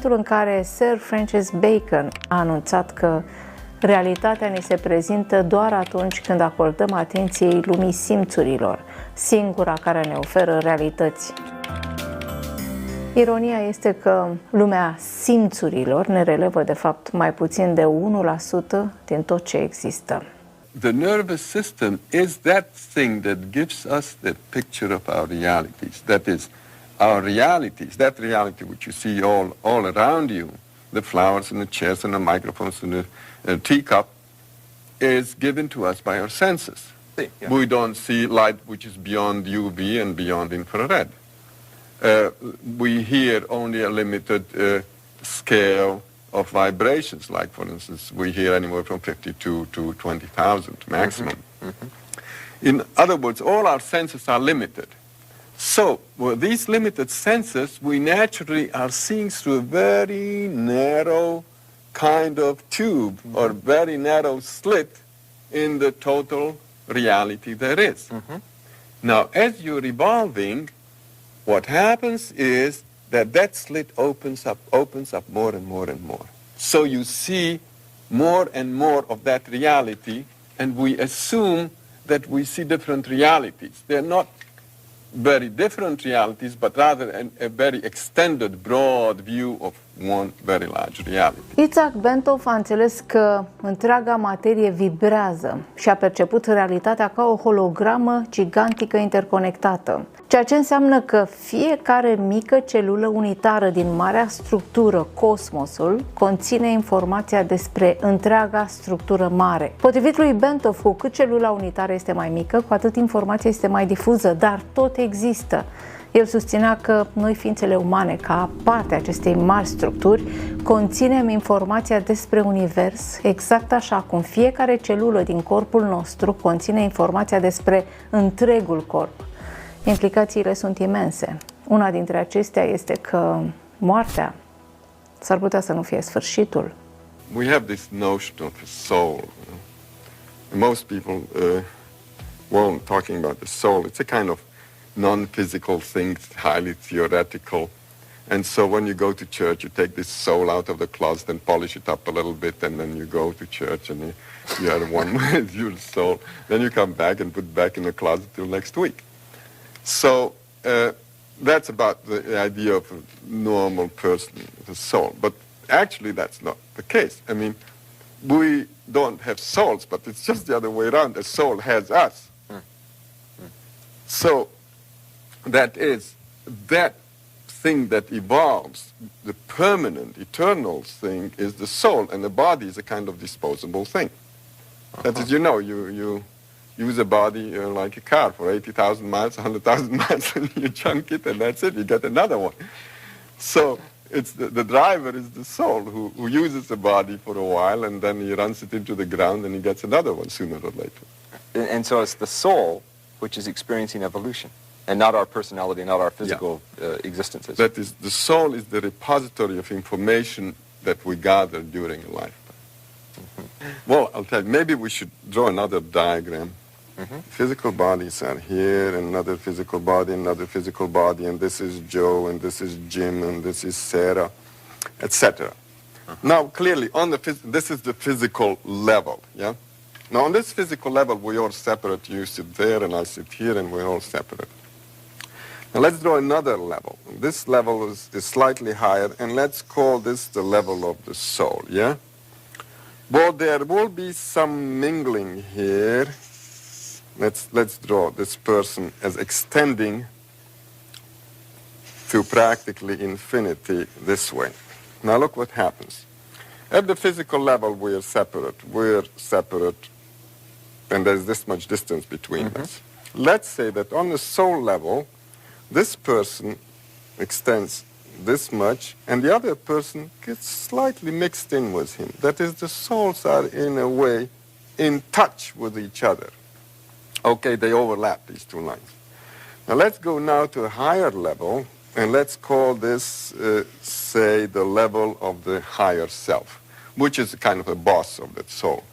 momentul în care Sir Francis Bacon a anunțat că realitatea ni se prezintă doar atunci când acordăm atenției lumii simțurilor, singura care ne oferă realități. Ironia este că lumea simțurilor ne relevă de fapt mai puțin de 1% din tot ce există. The nervous system is that thing that gives us the picture of our realities. That is, our realities, that reality which you see all around you, the flowers and the chairs and the microphones and the teacup, is given to us by our senses. Yeah. We don't see light which is beyond UV and beyond infrared. We hear only a limited scale of vibrations, like, for instance, we hear anywhere from 52 to 20,000 maximum. In other words, all our senses are limited. So, with these limited senses, we naturally are seeing through a very narrow kind of tube or very narrow slit in the total reality there is. Now, as you're evolving, what happens is that slit opens up more and more and more. So you see more and more of that reality, and we assume that we see different realities. They're not very different realities, but rather a very extended, broad view of one very large reality. Isaac Bentov a înțeles că întreaga materie vibrează și a perceput realitatea ca o hologramă gigantică interconectată, ceea ce înseamnă că fiecare mică celulă unitară din marea structură, cosmosul, conține informația despre întreaga structură mare. Potrivit lui Bentov, cu cât celula unitară este mai mică, cu atât informația este mai difuză, dar tot există. El susținea că noi, ființele umane, ca parte a acestei mari structuri, conținem informația despre univers exact așa cum fiecare celulă din corpul nostru conține informația despre întregul corp. Implicațiile sunt imense. Una dintre acestea este că moartea s-ar putea să nu fie sfârșitul. We have this notion of a soul. Most people weren't talking about the soul. It's a kind of non-physical thing, highly theoretical. And so when you go to church, you take this soul out of the closet and polish it up a little bit, and then you go to church and you are one with your soul. Then you come back and put it back in the closet till next week. So that's about the idea of a normal person, the soul. But actually that's not the case. I mean, we don't have souls, but it's just the other way around. A soul has us. So that is that thing that evolves, the permanent, eternal thing is the soul, and the body is a kind of disposable thing. That is, you use a body like a car for 80,000 miles, 100,000 miles, and you junk it, and that's it, you get another one. So it's the driver is the soul who uses the body for a while, and then he runs it into the ground, and he gets another one sooner or later. And so it's the soul which is experiencing evolution, and not our personality, not our physical existences. That is, the soul is the repository of information that we gather during a lifetime. Well, I'll tell you, maybe we should draw another diagram. Physical bodies are here, another physical body, another physical body, and this is Joe, and this is Jim, and this is Sarah, etc. Now, clearly, this is the physical level, yeah? Now, on this physical level, we're all separate. You sit there, and I sit here, and we're all separate. Now, let's draw another level. This level is slightly higher, and let's call this the level of the soul, yeah? Well, there will be some mingling here. Let's draw this person as extending to practically infinity this way. Now, look what happens. At the physical level, we're separate, and there's this much distance between us. Let's say that on the soul level, this person extends this much, and the other person gets slightly mixed in with him. That is, the souls are, in a way, in touch with each other. Okay, they overlap, these two lines. Now let's go now to a higher level, and let's call this, say, the level of the higher self, which is kind of a boss of that soul.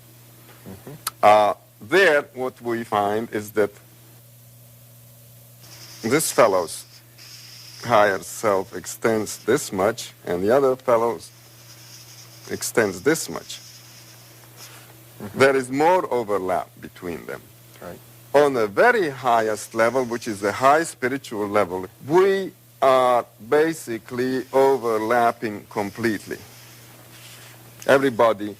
There, what we find is that this fellow's higher self extends this much, and the other fellow extends this much. There is more overlap between them. Right. On the very highest level, which is the high spiritual level, we are basically overlapping completely. Everybody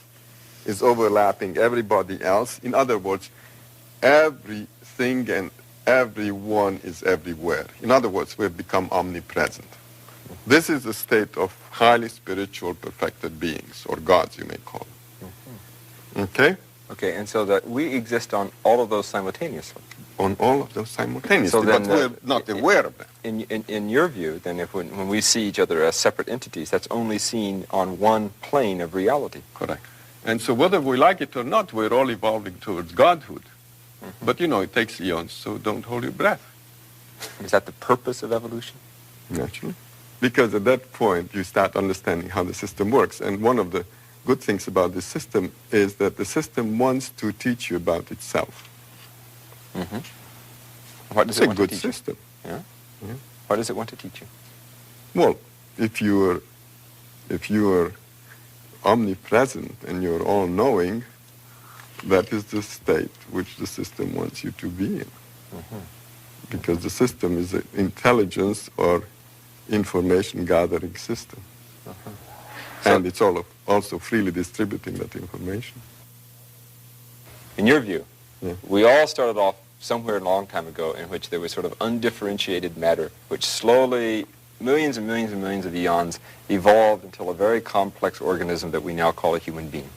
is overlapping everybody else. In other words, everything and everyone is everywhere. In other words, we've become omnipresent. This is the state of highly spiritual perfected beings, or gods you may call them. Okay? Okay, and so that we exist on all of those simultaneously. On all of those simultaneously, So then, but we're not aware of that. In your view, then, if when we see each other as separate entities, that's only seen on one plane of reality. Correct. And so whether we like it or not, we're all evolving towards godhood. But you know, it takes eons, so don't hold your breath. Is that the purpose of evolution? Naturally. Because at that point, you start understanding how the system works. And one of the good things about this system is that the system wants to teach you about itself. What does It's it a want good to teach you? system. Yeah? Yeah. What does it want to teach you? Well, if you are omnipresent and you're all-knowing, that is the state which the system wants you to be in. Because the system is an intelligence or information gathering system. And it's also freely distributing that information. In your view, Yeah. we all started off somewhere a long time ago in which there was sort of undifferentiated matter, which slowly, millions and millions and millions of eons, evolved until a very complex organism that we now call a human being.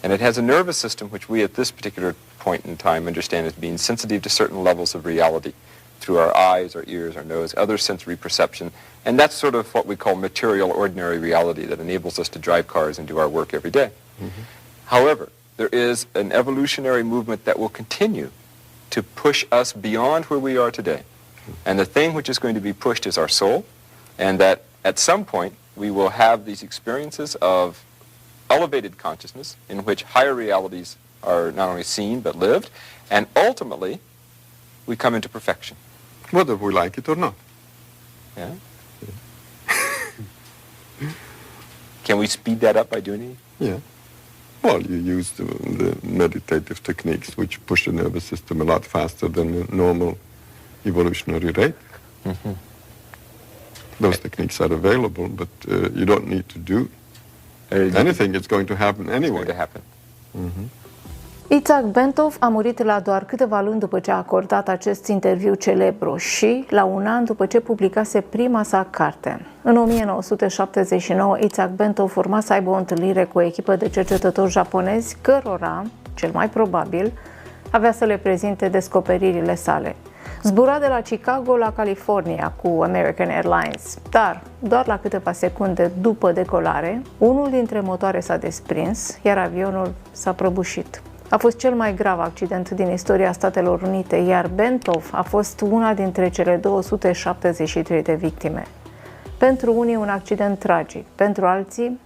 And it has a nervous system which we at this particular point in time understand as being sensitive to certain levels of reality through our eyes, our ears, our nose, other sensory perception. And that's sort of what we call material, ordinary reality that enables us to drive cars and do our work every day. However, there is an evolutionary movement that will continue to push us beyond where we are today. And the thing which is going to be pushed is our soul, and that at some point we will have these experiences of elevated consciousness in which higher realities are not only seen but lived, and ultimately we come into perfection. Whether we like it or not. Yeah? Can we speed that up by doing anything? Yeah. Well, you use the meditative techniques which push the nervous system a lot faster than the normal evolutionary rate. Those techniques are available, but you don't need to do anything. It's going to happen anyway. It's going to happen. Itzhak Bentov a murit la doar câteva luni după ce a acordat acest interviu celebru și la un an după ce publicase prima sa carte. În 1979, Itzhak Bentov urma să aibă o întâlnire cu o echipă de cercetători japonezi, cărora, cel mai probabil, avea să le prezinte descoperirile sale. Zbura de la Chicago la California cu American Airlines, dar doar la câteva secunde după decolare, unul dintre motoare s-a desprins, iar avionul s-a prăbușit. A fost cel mai grav accident din istoria Statelor Unite, iar Bentov a fost una dintre cele 273 de victime. Pentru unii un accident tragic, pentru alții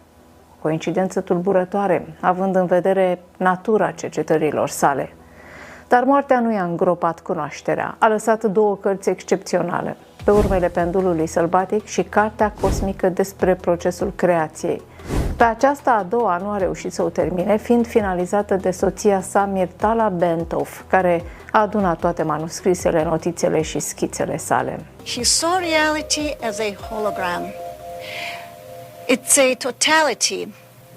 o coincidență tulburătoare, având în vedere natura cercetărilor sale. Dar moartea nu i-a îngropat cunoașterea. A lăsat 2 cărți excepționale, Pe urmele pendulului sălbatic și cartea cosmică despre procesul creației. Pe aceasta a doua nu a reușit să o termine, fiind finalizată de soția sa, Mirtala Bentov, care a adunat toate manuscrisele, notițele și schițele sale. He saw reality as a hologram. It's a totality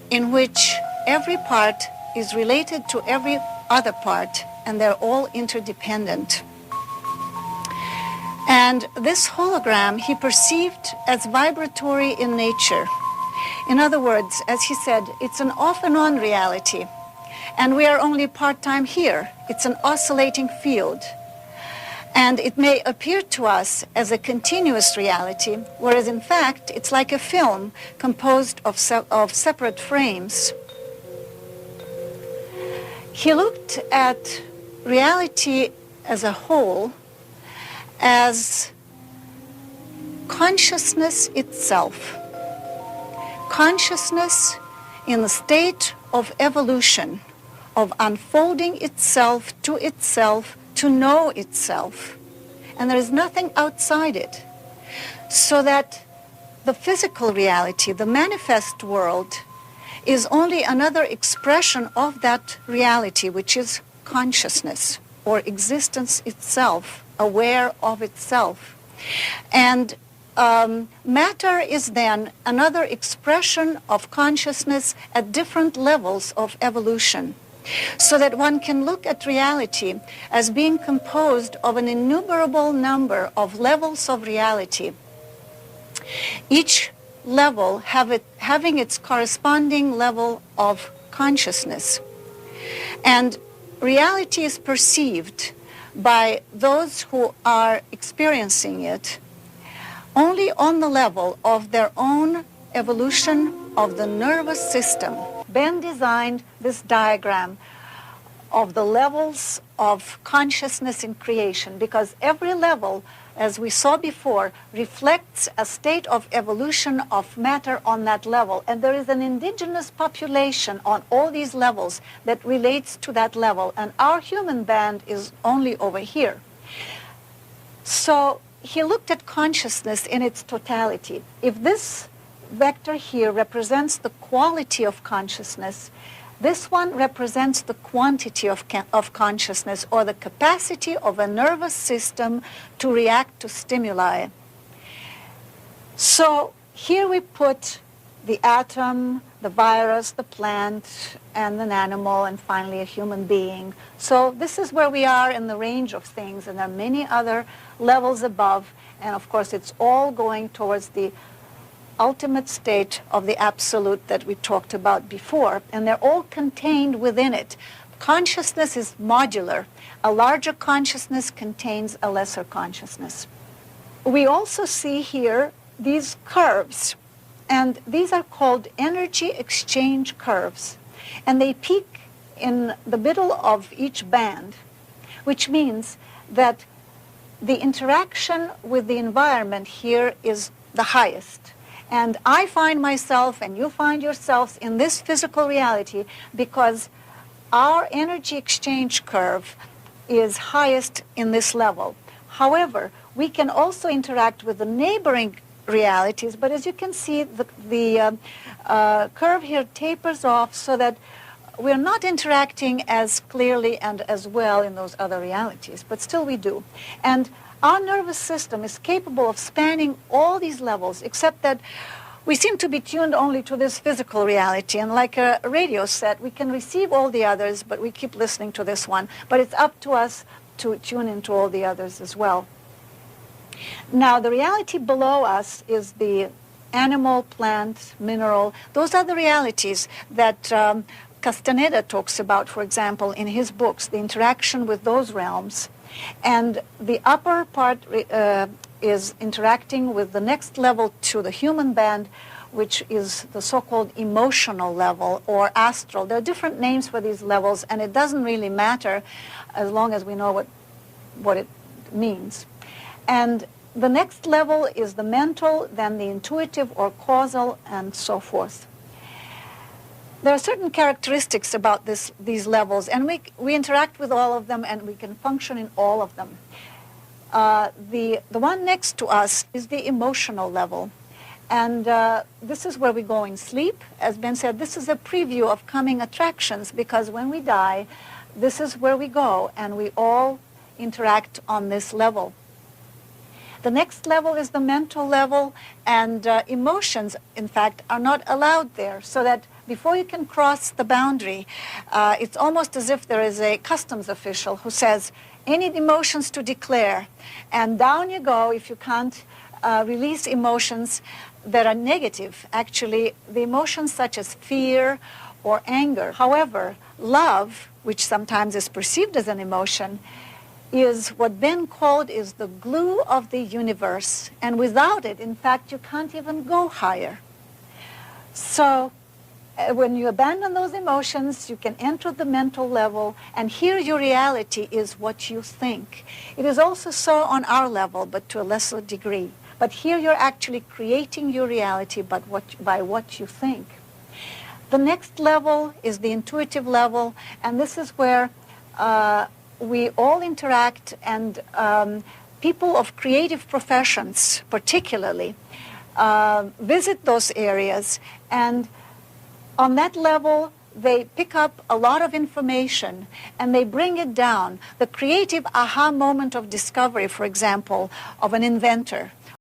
in which every part is related to every other part, and they're all interdependent. And this hologram he perceived as vibratory in nature. In other words, as he said, it's an off and on reality, and we are only part-time here. It's an oscillating field. And it may appear to us as a continuous reality, whereas in fact it's like a film composed of separate frames. He looked at reality as a whole as consciousness itself. Consciousness in the state of evolution, of unfolding itself to know itself. And there is nothing outside it. so that the physical reality, the manifest world, is only another expression of that reality, which is consciousness or existence itself, aware of itself. And matter is then another expression of consciousness at different levels of evolution, so that one can look at reality as being composed of an innumerable number of levels of reality, each level having its corresponding level of consciousness. And reality is perceived by those who are experiencing it only on the level of their own evolution of the nervous system. Ben designed this diagram of the levels of consciousness in creation because every level, as we saw before, reflects a state of evolution of matter on that level. And there is an indigenous population on all these levels that relates to that level. And our human band is only over here. So he looked at consciousness in its totality. If this vector here represents the quality of consciousness, this one represents the quantity of consciousness, or the capacity of a nervous system to react to stimuli. So here we put the atom, the virus, the plant, and an animal, and finally a human being. So this is where we are in the range of things, and there are many other levels above, and of course it's all going towards the ultimate state of the absolute that we talked about before, and they're all contained within it. Consciousness is modular. A larger consciousness contains a lesser consciousness. We also see here these curves, and these are called energy exchange curves, and they peak in the middle of each band, which means that the interaction with the environment here is the highest. And I find myself, and you find yourselves, in this physical reality because our energy exchange curve is highest in this level. However, we can also interact with the neighboring realities, but as you can see, the curve here tapers off so that we're not interacting as clearly and as well in those other realities, but still we do. And our nervous system is capable of spanning all these levels, except that we seem to be tuned only to this physical reality. And like a radio set, we can receive all the others, but we keep listening to this one. But it's up to us to tune into all the others as well. Now, the reality below us is the animal, plant, mineral. Those are the realities that Castaneda talks about, for example, in his books, the interaction with those realms. And the upper part is interacting with the next level to the human band, which is the so-called emotional level or astral. There are different names for these levels, and it doesn't really matter as long as we know what it means. And the next level is the mental, then the intuitive or causal, and so forth. There are certain characteristics about these levels, and we interact with all of them, and we can function in all of them. The one next to us is the emotional level, and this is where we go in sleep. As Ben said, this is a preview of coming attractions, because when we die, this is where we go, and we all interact on this level. The next level is the mental level, and emotions, in fact, are not allowed there, so that before you can cross the boundary, it's almost as if there is a customs official who says, any emotions to declare, and down you go if you can't release emotions that are negative. Actually, the emotions such as fear or anger. However, love, which sometimes is perceived as an emotion, is what Ben called is the glue of the universe. And without it, in fact, you can't even go higher. So when you abandon those emotions, you can enter the mental level, and here your reality is what you think. It is also so on our level, but to a lesser degree. But here you're actually creating your reality by what you think. The next level is the intuitive level, and this is where we all interact, and people of creative professions particularly visit those areas, and on that level they pick up a lot of information and they bring it down. The creative aha moment of discovery, for example, of an inventor